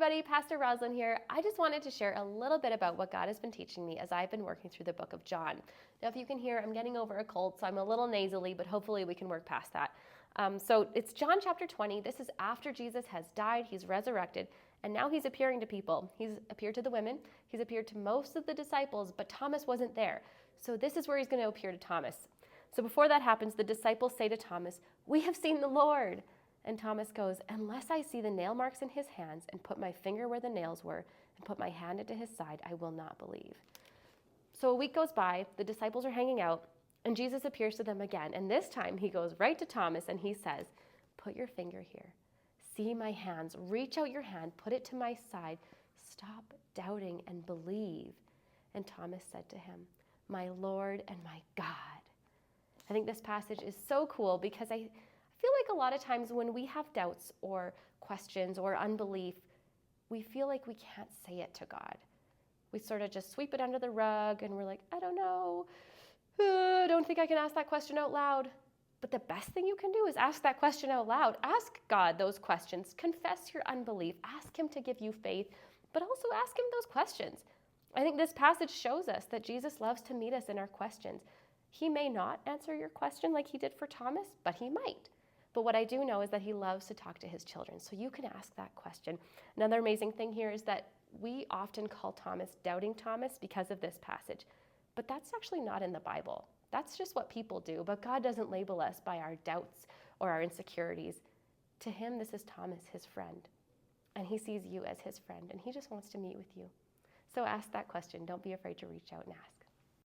everybody, Pastor Roslyn here. I just wanted to share a little bit about what God has been teaching me as I've been working through the book of John. Now, if you can hear, I'm getting over a cold, so I'm a little nasally, but hopefully we can work past that. So it's John chapter 20. This is after Jesus has died, he's resurrected, and now he's appearing to people. He's appeared to the women, he's appeared to most of the disciples, but Thomas wasn't there. So this is where he's going to appear to Thomas. So before that happens, the disciples say to Thomas, "We have seen the Lord." And Thomas goes, "Unless I see the nail marks in his hands and put my finger where the nails were and put my hand into his side, I will not believe." So a week goes by, the disciples are hanging out, and Jesus appears to them again. And this time he goes right to Thomas and he says, "Put your finger here. See my hands. Reach out your hand. Put it to my side. Stop doubting and believe." And Thomas said to him, "My Lord and my God." I think this passage is so cool because I feel like a lot of times when we have doubts or questions or unbelief, we feel like we can't say it to God. We sort of just sweep it under the rug and we're like, "I don't know. I don't think I can ask that question out loud." But the best thing you can do is ask that question out loud. Ask God those questions. Confess your unbelief. Ask him to give you faith, but also ask him those questions. I think this passage shows us that Jesus loves to meet us in our questions. He may not answer your question like he did for Thomas, but he might. But what I do know is that he loves to talk to his children, so you can ask that question. Another amazing thing here is that we often call Thomas Doubting Thomas because of this passage, but that's actually not in the Bible. That's just what people do, but God doesn't label us by our doubts or our insecurities. To him, this is Thomas, his friend, and he sees you as his friend, and he just wants to meet with you. So ask that question. Don't be afraid to reach out and ask.